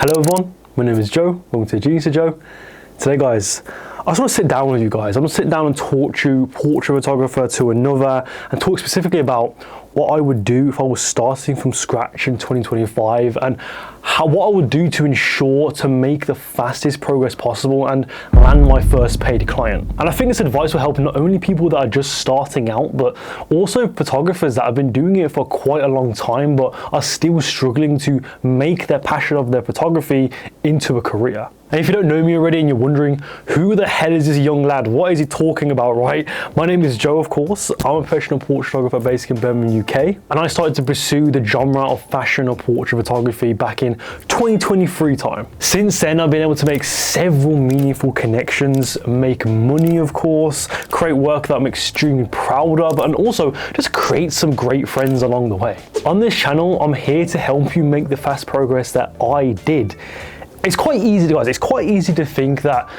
Hello everyone, my name is Joe, welcome to Genius of Joe. Today guys, I just want to sit down with you guys. I'm going to sit down and talk you portrait photographer to another and talk specifically about what I would do if I was starting from scratch in 2025 and what I would do to ensure to make the fastest progress possible and land my first paid client. And I think this advice will help not only people that are just starting out, but also photographers that have been doing it for quite a long time, but are still struggling to make their passion of their photography into a career. And if you don't know me already and you're wondering, who the hell is this young lad? What is he talking about, right? My name is Joe, of course. I'm a professional portrait photographer based in Birmingham, UK. And I started to pursue the genre of fashion or portrait photography back in 2023 time. Since then, I've been able to make several meaningful connections, make money, of course, create work that I'm extremely proud of, and also just create some great friends along the way. On this channel, I'm here to help you make the fast progress that I did. It's quite easy, guys. It's quite easy to think that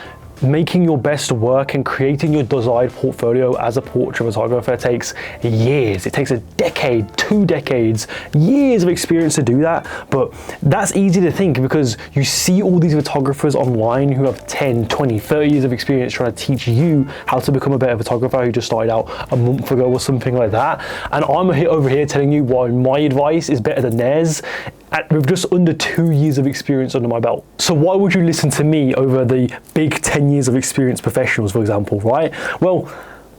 making your best work and creating your desired portfolio as a portrait photographer takes years. It takes a decade, 2 decades, years of experience to do that. But that's easy to think because you see all these photographers online who have 10, 20, 30 years of experience trying to teach you how to become a better photographer who just started out a month ago or something like that. And I'm over here telling you why my advice is better than theirs with just under 2 years of experience under my belt. So why would you listen to me over the big 10 years of experience professionals, for example, right? Well,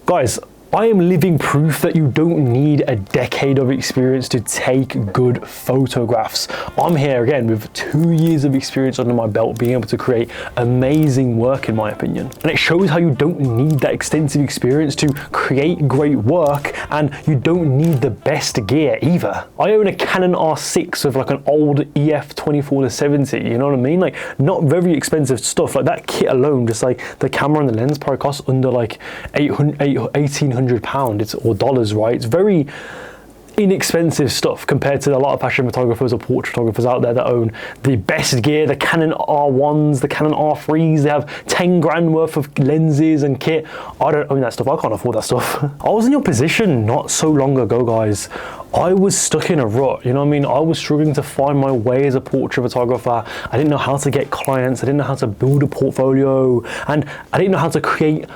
guys, I am living proof that you don't need a decade of experience to take good photographs. I'm here again with 2 years of experience under my belt, being able to create amazing work in my opinion. And it shows how you don't need that extensive experience to create great work, and you don't need the best gear either. I own a Canon R6 with like an old EF 24-70, you know what I mean? Like not very expensive stuff. Like that kit alone, just like the camera and the lens probably costs under like £1,800 or dollars, right? It's very inexpensive stuff compared to a lot of fashion photographers or portrait photographers out there that own the best gear, the Canon R1s, the Canon R3s. They have 10 grand worth of lenses and kit. I don't own that stuff. I can't afford that stuff. I was in your position not so long ago, guys. I was stuck in a rut, you know what I mean? I was struggling to find my way as a portrait photographer. I didn't know how to get clients. I didn't know how to build a portfolio, and I didn't know how to create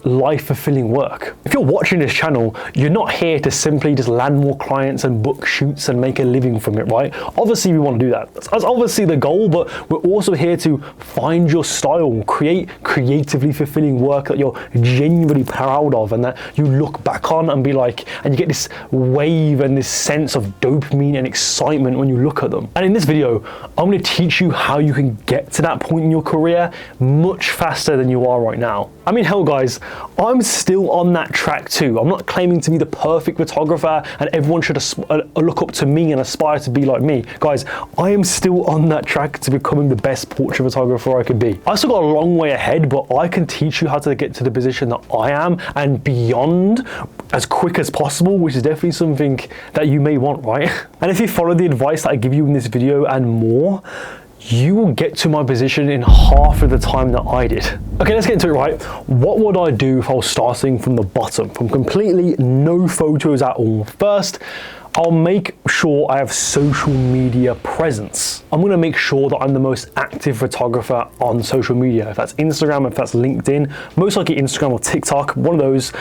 life-fulfilling work. If you're watching this channel, you're not here to simply just land more clients and book shoots and make a living from it, right? Obviously, we want to do that. That's obviously the goal, but we're also here to find your style, create creatively fulfilling work that you're genuinely proud of and that you look back on and be like, and you get this wave and this sense of dopamine and excitement when you look at them. And in this video, I'm going to teach you how you can get to that point in your career much faster than you are right now. I mean, hell guys, I'm still on that track too. I'm not claiming to be the perfect photographer and everyone should look up to me and aspire to be like me. Guys, I am still on that track to becoming the best portrait photographer I could be. I still got a long way ahead, but I can teach you how to get to the position that I am and beyond as quick as possible, which is definitely something that you may want, right? And if you follow the advice that I give you in this video and more, you will get to my position in half of the time that I did. Okay, let's get into it, right? What would I do if I was starting from the bottom, from completely no photos at all? First, I'll make sure I have social media presence. I'm gonna make sure that I'm the most active photographer on social media. If that's Instagram, if that's LinkedIn, most likely Instagram or TikTok, one of those.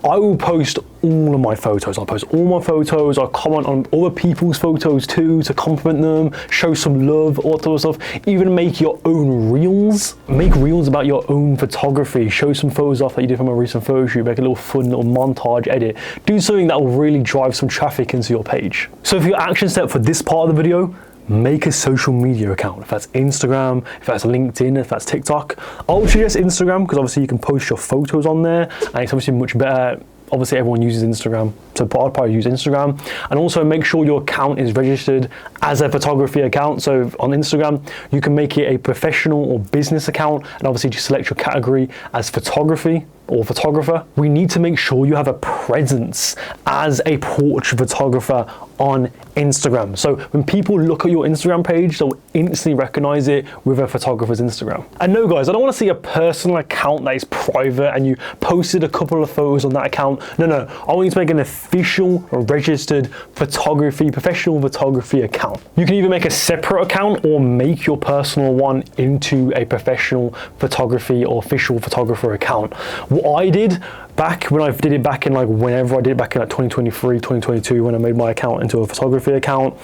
I will post all of my photos. I'll post all my photos. I'll comment on other people's photos too to compliment them, show some love, all that sort of stuff. Even make your own reels. Make reels about your own photography. Show some photos off that you did from a recent photo shoot. Make a little fun little montage edit. Do something that will really drive some traffic into your page. So for your action step for this part of the video, make a social media account. If that's Instagram, if that's LinkedIn, if that's TikTok. I would suggest Instagram because obviously you can post your photos on there and it's obviously much better. Obviously everyone uses Instagram, so I'd probably use Instagram. And also make sure your account is registered as a photography account. So on Instagram, you can make it a professional or business account and obviously just select your category as photography. or photographer, we need to make sure you have a presence as a portrait photographer on Instagram. So when people look at your Instagram page, they'll instantly recognize it with a photographer's Instagram. And no guys, I don't want to see a personal account that is private and you posted a couple of photos on that account. No, I want you to make an official registered professional photography account. You can either make a separate account or make your personal one into a professional photography or official photographer account. What I did back when I did it back in whenever I did it back in 2023, 2022, when I made my account into a photography account,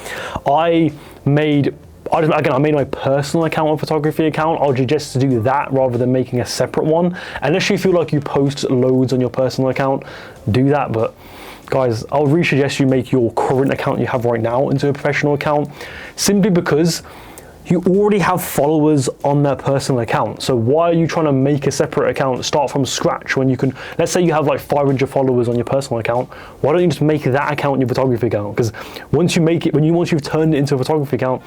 I made my personal account a photography account. I'll suggest to do that rather than making a separate one. Unless you feel like you post loads on your personal account, do that. But guys, I'll really suggest you make your current account you have right now into a professional account, simply because you already have followers on their personal account. So why are you trying to make a separate account, start from scratch, when you can, let's say you have 500 followers on your personal account, why don't you just make that account your photography account? Because once you've turned it into a photography account,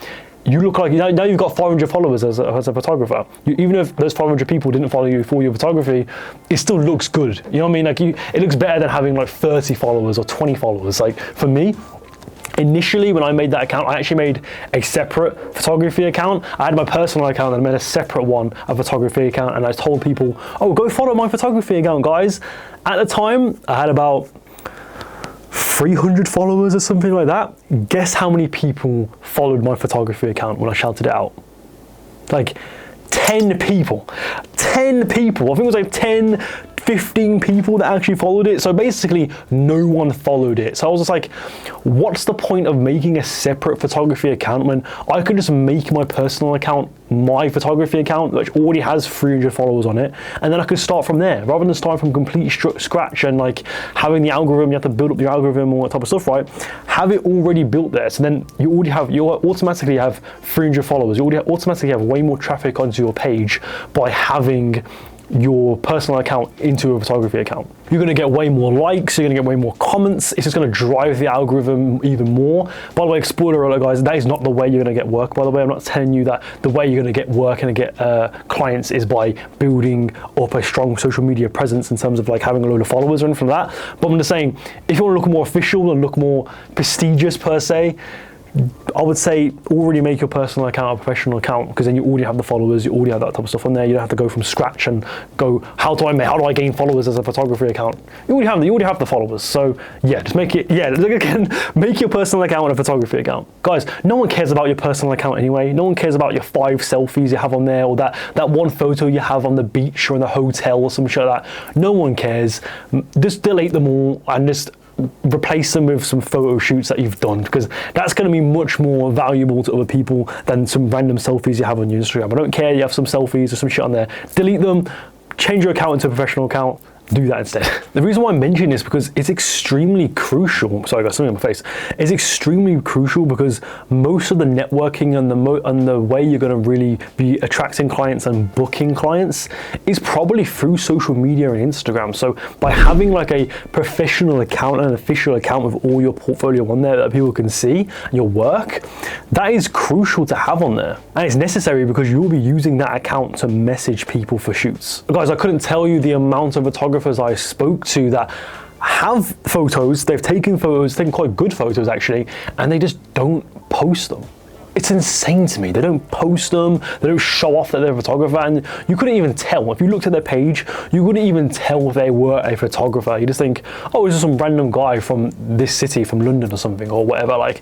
you look like, now you've got 500 followers as a photographer. Even if those 500 people didn't follow you for your photography, it still looks good. You know what I mean? It looks better than having 30 followers or 20 followers. For me, initially, when I made that account, I actually made a separate photography account. I had my personal account and I made a separate one, a photography account, and I told people, oh, go follow my photography account, guys. At the time, I had about 300 followers or something like that. Guess how many people followed my photography account when I shouted it out? 10 people. 10 people. I think it was 10, 15 people that actually followed it. So basically no one followed it. So I was just like, what's the point of making a separate photography account when I could just make my personal account my photography account, which already has 300 followers on it, and then I could start from there rather than start from complete scratch and having the algorithm. You have to build up your algorithm, all that type of stuff, right? Have it already built there, so then you automatically have 300 followers. You already automatically have way more traffic onto your page by having your personal account into a photography account. You're gonna get way more likes, you're gonna get way more comments. It's just gonna drive the algorithm even more. By the way, spoiler alert guys, that is not the way you're gonna get work, by the way. I'm not telling you that the way you're gonna get work and get clients is by building up a strong social media presence in terms of having a load of followers or anything like that. But I'm just saying, if you wanna look more official and look more prestigious per se, I would say already make your personal account a professional account, because then you already have the followers, you already have that type of stuff on there. You don't have to go from scratch and go, how do I gain followers as a photography account? You already have the followers. So yeah, just make it, make your personal account a photography account. Guys, no one cares about your personal account anyway. No one cares about your 5 selfies you have on there, or that one photo you have on the beach or in the hotel or some shit like that. No one cares. Just delete them all and just replace them with some photo shoots that you've done, because that's going to be much more valuable to other people than some random selfies you have on your Instagram. I don't care you have some selfies or some shit on there. Delete them, change your account into a professional account. Do that instead. The reason why I'm mentioning this because it's extremely crucial. Sorry, I got something on my face. It's extremely crucial because most of the networking and the way you're going to really be attracting clients and booking clients is probably through social media and Instagram. So by having a professional account and an official account with all your portfolio on there that people can see your work, that is crucial to have on there. And it's necessary because you'll be using that account to message people for shoots. Guys, I couldn't tell you the amount of photographers I spoke to that have photos, they've taken quite good photos actually, and they just don't post them. It's insane to me. They don't post them, they don't show off that they're a photographer, and you couldn't even tell. If you looked at their page, you wouldn't even tell if they were a photographer. You just think, oh, it's just some random guy from this city, from London or something, or whatever.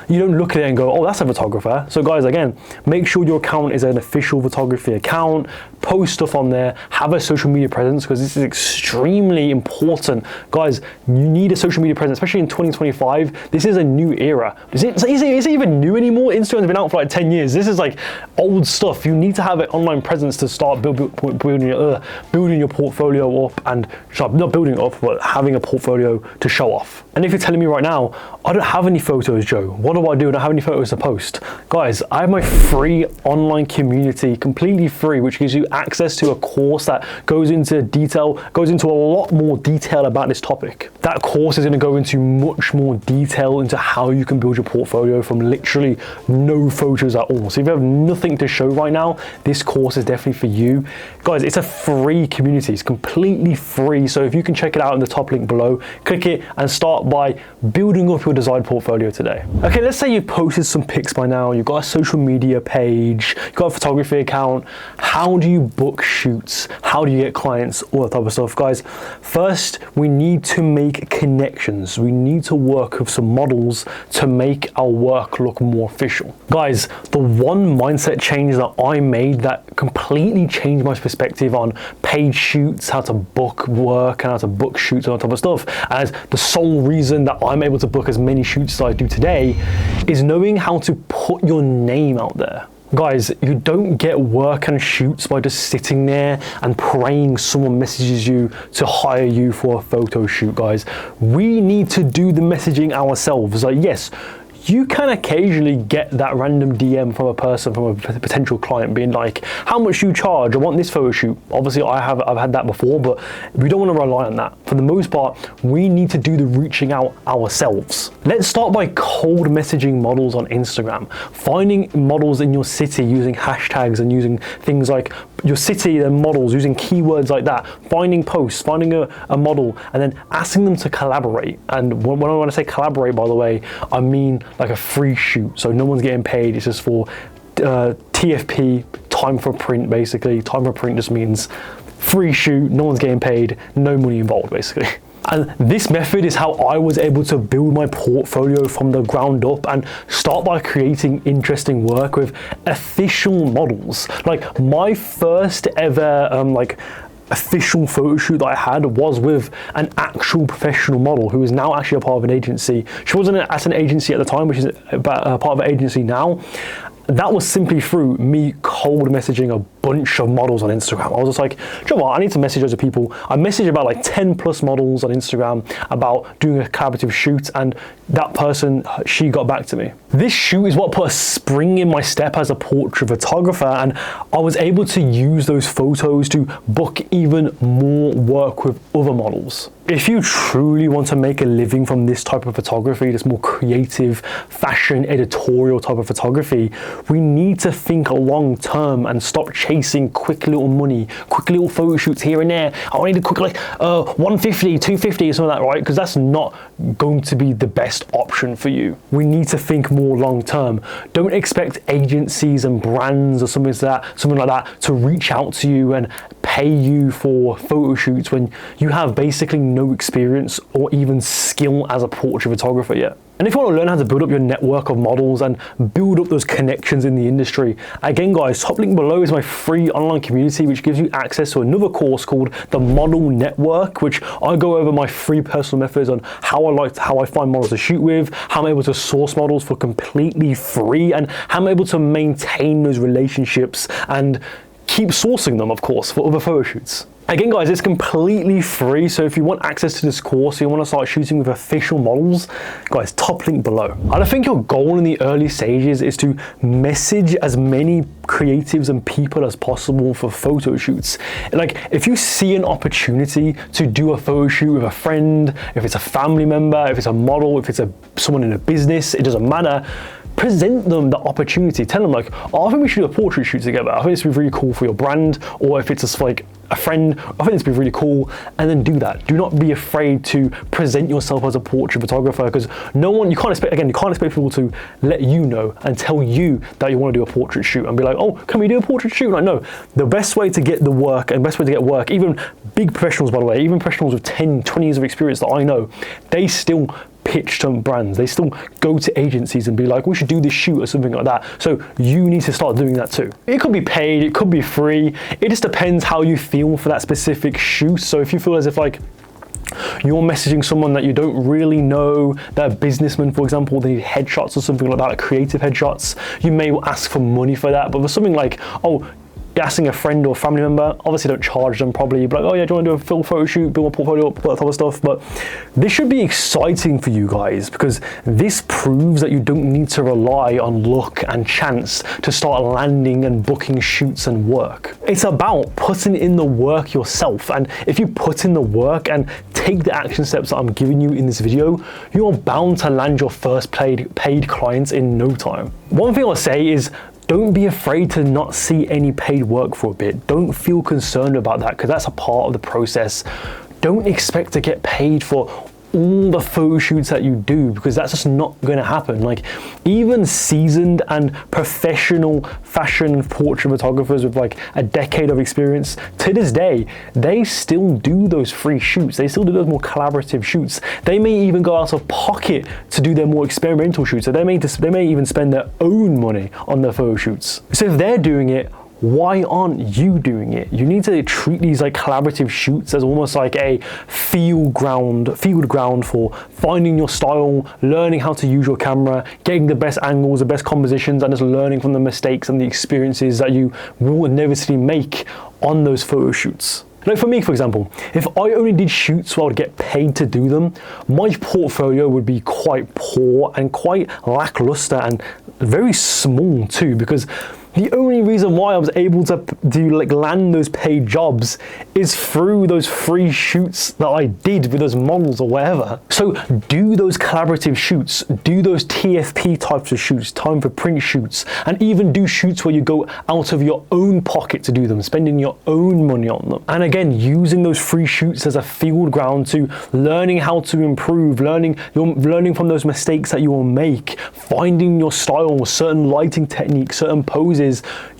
You don't look at it and go, oh, that's a photographer. So guys, again, make sure your account is an official photography account, post stuff on there, have a social media presence, because this is extremely important. Guys, you need a social media presence, especially in 2025. This is a new era. Is it even new anymore? Instagram's been out for 10 years. This is old stuff. You need to have an online presence to start building your portfolio up, and not building it up, but having a portfolio to show off. And if you're telling me right now, I don't have any photos, Joe, what do? I don't have any photos to post. Guys, I have my free online community, completely free, which gives you access to a course that goes into a lot more detail about this topic. That course is going to go into much more detail into how you can build your portfolio from literally no photos at all. So if you have nothing to show right now, this course is definitely for you. Guys, it's a free community. It's completely free. So if you can check it out in the top link below, click it and start by building up your desired portfolio today. Okay, let's say you've posted some pics by now. You've got a social media page, you've got a photography account. How do you book shoots? How do you get clients? All that type of stuff. Guys, first, we need to make connections. We need to work with some models to make our work look more official. Guys, the one mindset change that I made that completely changed my perspective on paid shoots, how to book work and how to book shoots and all that type of stuff, as the sole reason that I'm able to book as many shoots as I do today, is knowing how to put your name out there. Guys, you don't get work and shoots by just sitting there and praying someone messages you to hire you for a photo shoot, guys. We need to do the messaging ourselves. Like, yes, you can occasionally get that random DM from a person, from a potential client being like, how much do you charge? I want this photo shoot. Obviously I've had that before, but we don't want to rely on that. For the most part, we need to do the reaching out ourselves. Let's start by cold messaging models on Instagram, finding models in your city using hashtags and using things like your city and models, using keywords like that, finding posts, finding a model, and then asking them to collaborate. And when I say collaborate, by the way, I mean like a free shoot. So no one's getting paid. It's just for TFP, time for print, basically. Time for print just means free shoot, no one's getting paid, no money involved, basically. And this method is how I was able to build my portfolio from the ground up and start by creating interesting work with official models. Like my first ever official photo shoot that I had was with an actual professional model who is now actually a part of an agency. She wasn't at an agency at the time, which is part of an agency now. That was simply through me cold messaging a bunch of models on Instagram. I was just like, you know what, I need to message those people. I messaged about like 10 plus models on Instagram about doing a collaborative shoot, and that person, she got back to me. This shoot is what put a spring in my step as a portrait photographer, and I was able to use those photos to book even more work with other models. If you truly want to make a living from this type of photography, this more creative, fashion, editorial type of photography, we need to think long term and stop chasing quick little money, quick little photo shoots here and there. I need a quick 150, 250 or something like that, right? Because that's not going to be the best option for you. We need to think more long term. Don't expect agencies and brands or something like that to reach out to you and pay you for photo shoots when you have basically no experience or even skill as a portrait photographer yet. And if you want to learn how to build up your network of models and build up those connections in the industry, again guys, top link below is my free online community which gives you access to another course called the Model Network, which I go over my free personal methods on how I find models to shoot with, how I'm able to source models for completely free, and how I'm able to maintain those relationships and keep sourcing them, of course, for other photo shoots. Again guys, it's completely free, so if you want access to this course, you want to start shooting with official models, guys, top link below. And I think your goal in the early stages is to message as many creatives and people as possible for photo shoots. Like, if you see an opportunity to do a photo shoot with a friend, if it's a family member, if it's a model, if it's someone in a business, it doesn't matter. Present them the opportunity. Tell them like, oh, I think we should do a portrait shoot together. I think this would be really cool for your brand. Or if it's just like a friend, I think this would be really cool. And then do that. Do not be afraid to present yourself as a portrait photographer, because you can't expect people to let you know and tell you that you want to do a portrait shoot and be like, oh, can we do a portrait shoot? Like, no, the best way to get the work and best way to get work, even big professionals, by the way, even professionals with 10, 20 years of experience that I know, they still pitch to brands. They still go to agencies and be like, we should do this shoot or something like that. So you need to start doing that too. It could be paid, it could be free. It just depends how you feel for that specific shoot. So if you feel as if like you're messaging someone that you don't really know, they're a businessman, for example, they need headshots or something like that, like creative headshots, you may ask for money for that. But for something like, oh, gassing a friend or family member, obviously don't charge them probably. You'd be like, oh yeah, do you want to do a full photo shoot, build a portfolio, all that type of stuff. But this should be exciting for you guys, because this proves that you don't need to rely on luck and chance to start landing and booking shoots and work. It's about putting in the work yourself. And if you put in the work and take the action steps that I'm giving you in this video, you're bound to land your first paid clients in no time. One thing I'll say is, don't be afraid to not see any paid work for a bit. Don't feel concerned about that, because that's a part of the process. Don't expect to get paid for all the photo shoots that you do, because that's just not going to happen. Like, even seasoned and professional fashion portrait photographers with like a decade of experience, to this day, they still do those free shoots. They still do those more collaborative shoots. They may even go out of pocket to do their more experimental shoots. So they may even spend their own money on their photo shoots. So if they're doing it, why aren't you doing it? You need to treat these like collaborative shoots as almost like a field ground for finding your style, learning how to use your camera, getting the best angles, the best compositions, and just learning from the mistakes and the experiences that you will inevitably make on those photo shoots. Like for me, for example, if I only did shoots where I would get paid to do them, my portfolio would be quite poor and quite lackluster and very small too, because the only reason why I was able to land those paid jobs is through those free shoots that I did with those models or whatever. So do those collaborative shoots, do those TFP types of shoots, time for print shoots, and even do shoots where you go out of your own pocket to do them, spending your own money on them. And again, using those free shoots as a field ground to learning how to improve, learning from those mistakes that you will make, finding your style, certain lighting techniques, certain poses.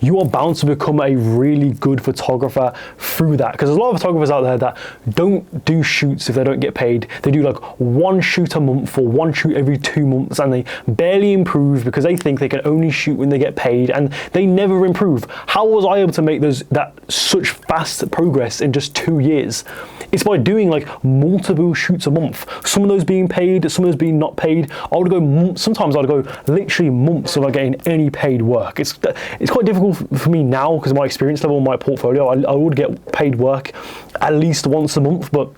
You are bound to become a really good photographer through that, because there's a lot of photographers out there that don't do shoots if they don't get paid. They do like one shoot a month or one shoot every 2 months, and they barely improve because they think they can only shoot when they get paid, and they never improve. How was I able to make that such fast progress in just 2 years? It's by doing like multiple shoots a month. Some of those being paid, some of those being not paid. Sometimes I'd go literally months without getting any paid work. It's quite difficult for me now because of my experience level in my portfolio. I would get paid work at least once a month, but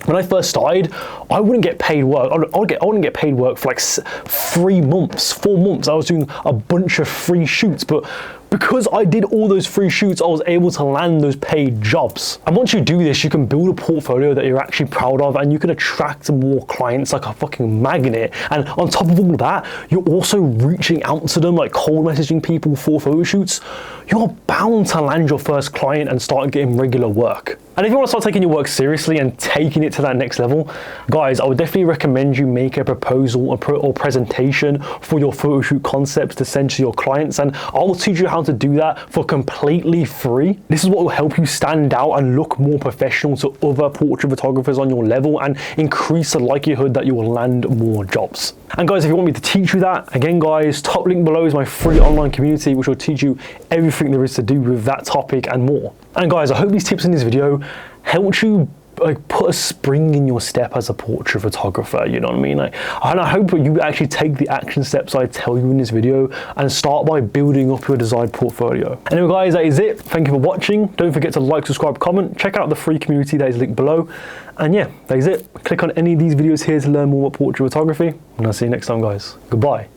when I first started, I wouldn't get paid work. I wouldn't get paid work for like 3 months, 4 months. I was doing a bunch of free shoots, but because I did all those free shoots, I was able to land those paid jobs. And once you do this, you can build a portfolio that you're actually proud of, and you can attract more clients like a fucking magnet. And on top of all of that, you're also reaching out to them, like cold messaging people for photo shoots. You're bound to land your first client and start getting regular work. And if you want to start taking your work seriously and taking it to that next level, guys, I would definitely recommend you make a proposal or presentation for your photo shoot concepts to send to your clients, and I'll teach you how to do that for completely free. This is what will help you stand out and look more professional to other portrait photographers on your level and increase the likelihood that you will land more jobs. And guys, if you want me to teach you that, again guys, top link below is my free online community which will teach you everything there is to do with that topic and more. And guys, I hope these tips in this video helped you like put a spring in your step as a portrait photographer, you know what I mean? And I hope that you actually take the action steps I tell you in this video and start by building up your desired portfolio. Anyway guys, that is it. Thank you for watching. Don't forget to like, subscribe, comment, check out the free community that is linked below. And yeah, that is it. Click on any of these videos here to learn more about portrait photography, and I'll see you next time guys. Goodbye.